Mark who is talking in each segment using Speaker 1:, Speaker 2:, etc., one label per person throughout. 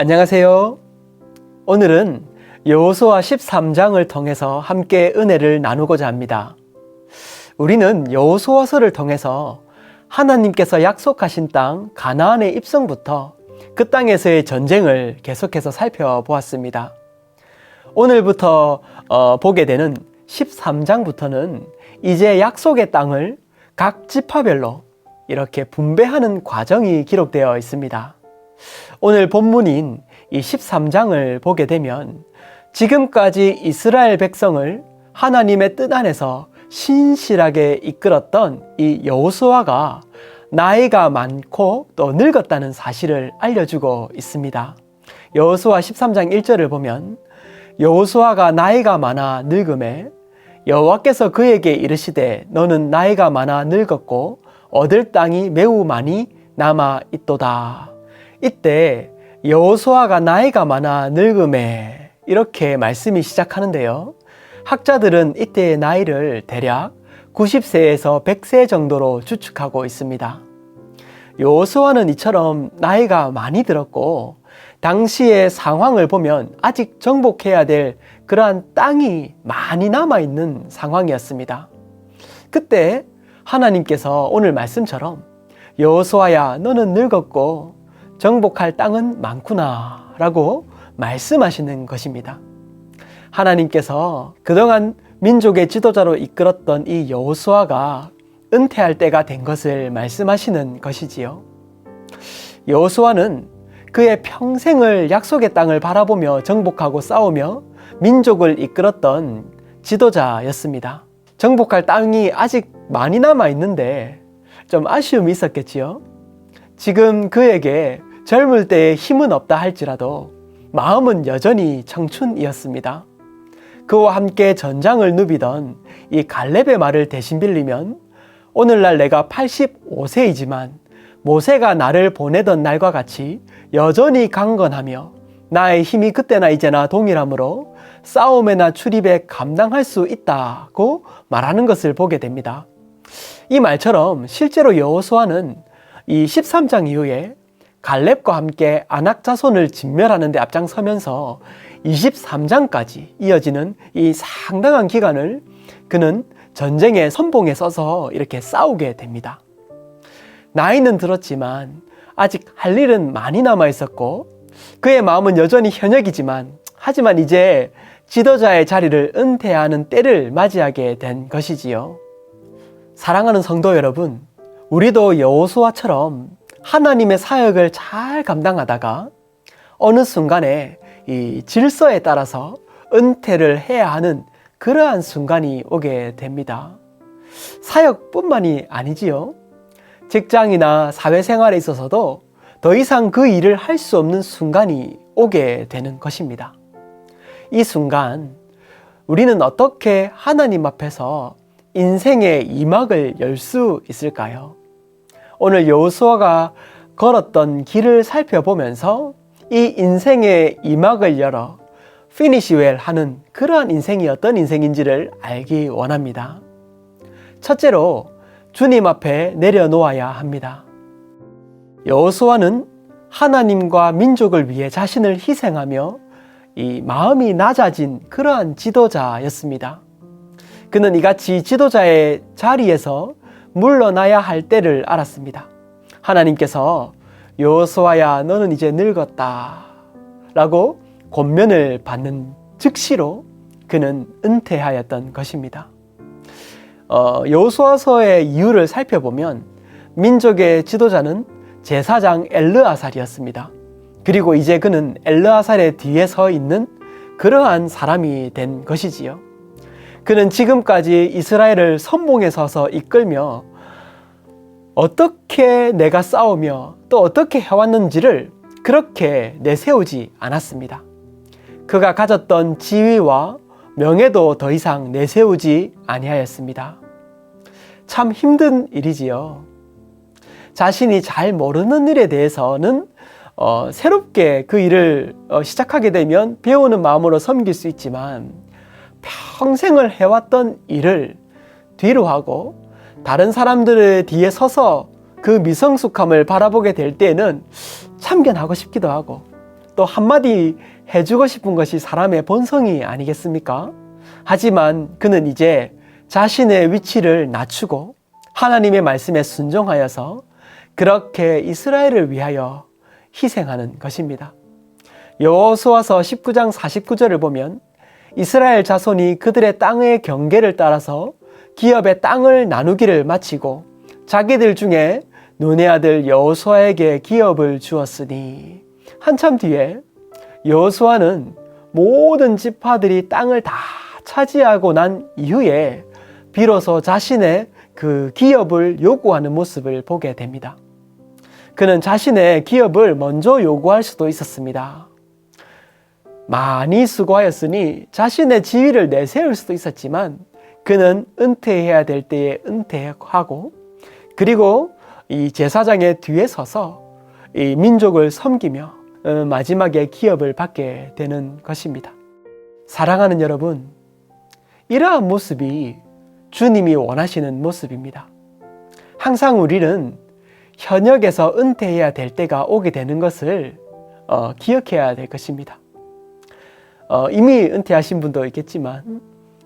Speaker 1: 안녕하세요. 오늘은 여호수아 13장을 통해서 함께 은혜를 나누고자 합니다. 우리는 여호수아서를 통해서 하나님께서 약속하신 땅 가나안의 입성부터 그 땅에서의 전쟁을 계속해서 살펴보았습니다. 오늘부터 보게 되는 13장부터는 이제 약속의 땅을 각 지파별로 이렇게 분배하는 과정이 기록되어 있습니다. 오늘 본문인 이 13장을 보게 되면 지금까지 이스라엘 백성을 하나님의 뜻 안에서 신실하게 이끌었던 이 여호수아가 나이가 많고 또 늙었다는 사실을 알려주고 있습니다. 여호수아 13장 1절을 보면 여호수아가 나이가 많아 늙음에 여호와께서 그에게 이르시되 너는 나이가 많아 늙었고 얻을 땅이 매우 많이 남아 있도다. 이때 여호수아가 나이가 많아 늙음에 이렇게 말씀이 시작하는데요. 학자들은 이때의 나이를 대략 90세에서 100세 정도로 추측하고 있습니다. 여호수아는 이처럼 나이가 많이 들었고 당시의 상황을 보면 아직 정복해야 될 그러한 땅이 많이 남아있는 상황이었습니다. 그때 하나님께서 오늘 말씀처럼 여호수아야 너는 늙었고 정복할 땅은 많구나 라고 말씀하시는 것입니다. 하나님께서 그동안 민족의 지도자로 이끌었던 이 여호수아가 은퇴할 때가 된 것을 말씀하시는 것이지요. 여호수아는 그의 평생을 약속의 땅을 바라보며 정복하고 싸우며 민족을 이끌었던 지도자였습니다. 정복할 땅이 아직 많이 남아 있는데 좀 아쉬움이 있었겠지요. 지금 그에게 젊을 때의 힘은 없다 할지라도 마음은 여전히 청춘이었습니다. 그와 함께 전장을 누비던 이 갈렙의 말을 대신 빌리면 오늘날 내가 85세이지만 모세가 나를 보내던 날과 같이 여전히 강건하며 나의 힘이 그때나 이제나 동일하므로 싸움에나 출입에 감당할 수 있다고 말하는 것을 보게 됩니다. 이 말처럼 실제로 여호수아는 이 13장 이후에 갈렙과 함께 아낙 자손을 진멸하는 데 앞장서면서 23장까지 이어지는 이 상당한 기간을 그는 전쟁의 선봉에 서서 이렇게 싸우게 됩니다. 나이는 들었지만 아직 할 일은 많이 남아 있었고 그의 마음은 여전히 현역이지만 하지만 이제 지도자의 자리를 은퇴하는 때를 맞이하게 된 것이지요. 사랑하는 성도 여러분, 우리도 여호수아처럼 하나님의 사역을 잘 감당하다가 어느 순간에 이 질서에 따라서 은퇴를 해야 하는 그러한 순간이 오게 됩니다. 사역뿐만이 아니지요. 직장이나 사회생활에 있어서도 더 이상 그 일을 할 수 없는 순간이 오게 되는 것입니다. 이 순간 우리는 어떻게 하나님 앞에서 인생의 이막을 열 수 있을까요? 오늘 여호수아가 걸었던 길을 살펴보면서 이 인생의 이막을 열어 피니시 웰 하는 그러한 인생이 어떤 인생인지를 알기 원합니다. 첫째로 주님 앞에 내려놓아야 합니다. 여호수아는 하나님과 민족을 위해 자신을 희생하며 이 마음이 낮아진 그러한 지도자였습니다. 그는 이같이 지도자의 자리에서 물러나야 할 때를 알았습니다. 하나님께서 여호수아야 너는 이제 늙었다 라고 권면을 받는 즉시로 그는 은퇴하였던 것입니다. 여호수아서의 이유를 살펴보면 민족의 지도자는 제사장 엘르아살이었습니다. 그리고 이제 그는 엘르아살의 뒤에 서 있는 그러한 사람이 된 것이지요. 그는 지금까지 이스라엘을 선봉에 서서 이끌며 어떻게 내가 싸우며 또 어떻게 해왔는지를 그렇게 내세우지 않았습니다. 그가 가졌던 지위와 명예도 더 이상 내세우지 아니하였습니다. 참 힘든 일이지요. 자신이 잘 모르는 일에 대해서는 새롭게 그 일을 시작하게 되면 배우는 마음으로 섬길 수 있지만 평생을 해왔던 일을 뒤로 하고 다른 사람들의 뒤에 서서 그 미성숙함을 바라보게 될 때는 참견하고 싶기도 하고 또 한마디 해주고 싶은 것이 사람의 본성이 아니겠습니까? 하지만 그는 이제 자신의 위치를 낮추고 하나님의 말씀에 순종하여서 그렇게 이스라엘을 위하여 희생하는 것입니다. 여호수아서 19장 49절을 보면 이스라엘 자손이 그들의 땅의 경계를 따라서 기업의 땅을 나누기를 마치고 자기들 중에 눈의 아들 여호수아에게 기업을 주었으니, 한참 뒤에 여호수아는 모든 지파들이 땅을 다 차지하고 난 이후에 비로소 자신의 그 기업을 요구하는 모습을 보게 됩니다. 그는 자신의 기업을 먼저 요구할 수도 있었습니다. 많이 수고하였으니 자신의 지위를 내세울 수도 있었지만 그는 은퇴해야 될 때에 은퇴하고, 그리고 이 제사장의 뒤에 서서 이 민족을 섬기며 마지막에 기업을 받게 되는 것입니다. 사랑하는 여러분, 이러한 모습이 주님이 원하시는 모습입니다. 항상 우리는 현역에서 은퇴해야 될 때가 오게 되는 것을 기억해야 될 것입니다. 이미 은퇴하신 분도 있겠지만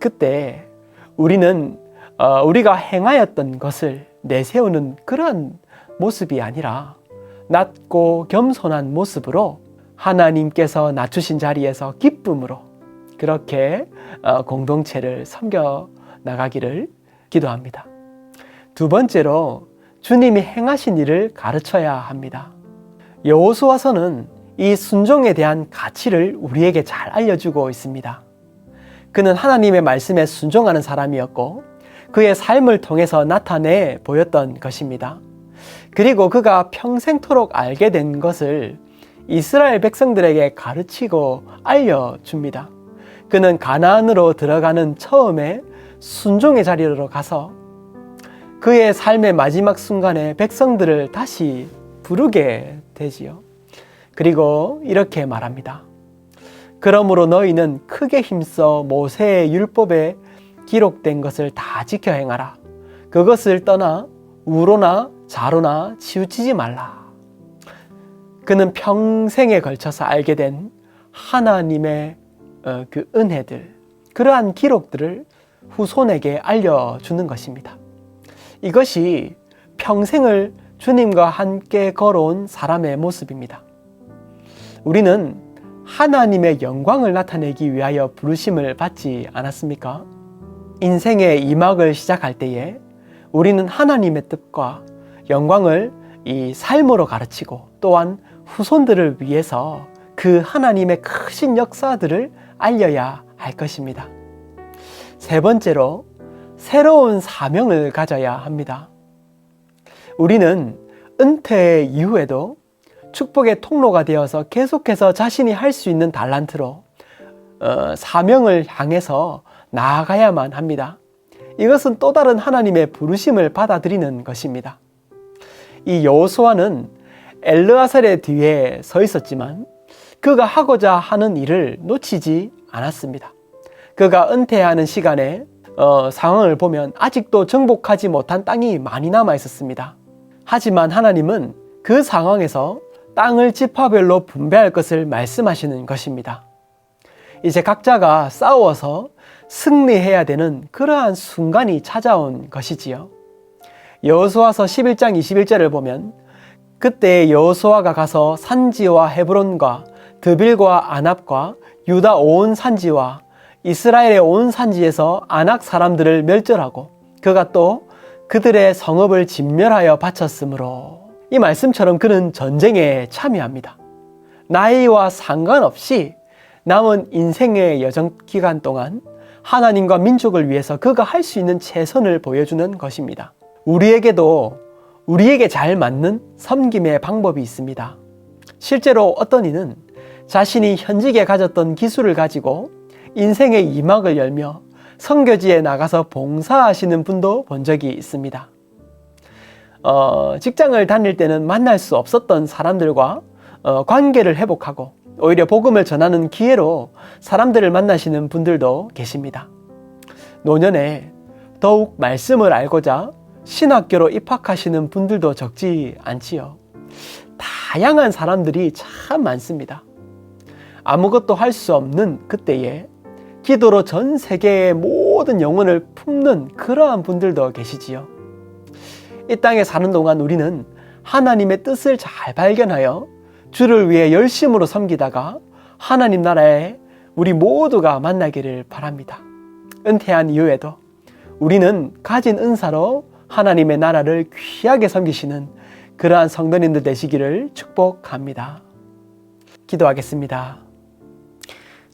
Speaker 1: 그때 우리는 우리가 행하였던 것을 내세우는 그런 모습이 아니라 낮고 겸손한 모습으로 하나님께서 낮추신 자리에서 기쁨으로 그렇게 공동체를 섬겨 나가기를 기도합니다. 두 번째로 주님이 행하신 일을 가르쳐야 합니다. 여호수아서는 이 순종에 대한 가치를 우리에게 잘 알려주고 있습니다. 그는 하나님의 말씀에 순종하는 사람이었고 그의 삶을 통해서 나타내 보였던 것입니다. 그리고 그가 평생토록 알게 된 것을 이스라엘 백성들에게 가르치고 알려줍니다. 그는 가나안으로 들어가는 처음에 순종의 자리로 가서 그의 삶의 마지막 순간에 백성들을 다시 부르게 되지요. 그리고 이렇게 말합니다. 그러므로 너희는 크게 힘써 모세의 율법에 기록된 것을 다 지켜 행하라. 그것을 떠나 우로나 좌로나 치우치지 말라. 그는 평생에 걸쳐서 알게 된 하나님의 그 은혜들, 그러한 기록들을 후손에게 알려주는 것입니다. 이것이 평생을 주님과 함께 걸어온 사람의 모습입니다. 우리는 하나님의 영광을 나타내기 위하여 부르심을 받지 않았습니까? 인생의 2막을 시작할 때에 우리는 하나님의 뜻과 영광을 이 삶으로 가르치고 또한 후손들을 위해서 그 하나님의 크신 역사들을 알려야 할 것입니다. 세 번째로 새로운 사명을 가져야 합니다. 우리는 은퇴 이후에도 축복의 통로가 되어서 계속해서 자신이 할 수 있는 달란트로 사명을 향해서 나아가야만 합니다. 이것은 또 다른 하나님의 부르심을 받아들이는 것입니다. 이 여호수아는 엘르아살의 뒤에 서 있었지만 그가 하고자 하는 일을 놓치지 않았습니다. 그가 은퇴하는 시간에 상황을 보면 아직도 정복하지 못한 땅이 많이 남아 있었습니다. 하지만 하나님은 그 상황에서 땅을 지파별로 분배할 것을 말씀하시는 것입니다. 이제 각자가 싸워서 승리해야 되는 그러한 순간이 찾아온 것이지요. 여호수아서 11장 21절을 보면 그때 여호수아가 가서 산지와 헤브론과 드빌과 아납과 유다 온 산지와 이스라엘의 온 산지에서 아낙 사람들을 멸절하고 그가 또 그들의 성읍을 진멸하여 바쳤으므로, 이 말씀처럼 그는 전쟁에 참여합니다. 나이와 상관없이 남은 인생의 여정 기간 동안 하나님과 민족을 위해서 그가 할 수 있는 최선을 보여주는 것입니다. 우리에게도 우리에게 잘 맞는 섬김의 방법이 있습니다. 실제로 어떤 이는 자신이 현직에 가졌던 기술을 가지고 인생의 2막을 열며 선교지에 나가서 봉사하시는 분도 본 적이 있습니다. 직장을 다닐 때는 만날 수 없었던 사람들과 관계를 회복하고 오히려 복음을 전하는 기회로 사람들을 만나시는 분들도 계십니다. 노년에 더욱 말씀을 알고자 신학교로 입학하시는 분들도 적지 않지요. 다양한 사람들이 참 많습니다. 아무것도 할 수 없는 그때에 기도로 전 세계의 모든 영혼을 품는 그러한 분들도 계시지요. 이 땅에 사는 동안 우리는 하나님의 뜻을 잘 발견하여 주를 위해 열심으로 섬기다가 하나님 나라에 우리 모두가 만나기를 바랍니다. 은퇴한 이후에도 우리는 가진 은사로 하나님의 나라를 귀하게 섬기시는 그러한 성도님들 되시기를 축복합니다. 기도하겠습니다.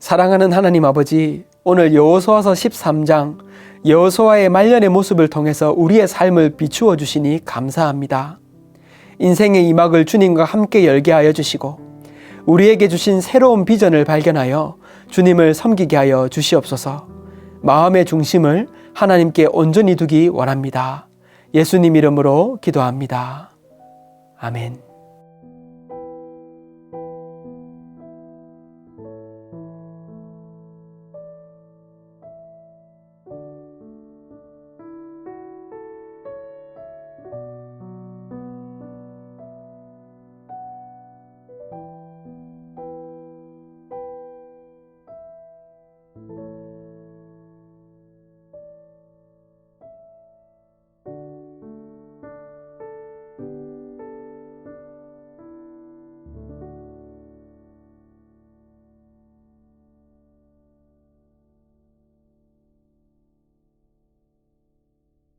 Speaker 1: 사랑하는 하나님 아버지, 오늘 여호수아서 13장 여호수아의 말년의 모습을 통해서 우리의 삶을 비추어 주시니 감사합니다. 인생의 이막을 주님과 함께 열게 하여 주시고 우리에게 주신 새로운 비전을 발견하여 주님을 섬기게 하여 주시옵소서. 마음의 중심을 하나님께 온전히 두기 원합니다. 예수님 이름으로 기도합니다. 아멘.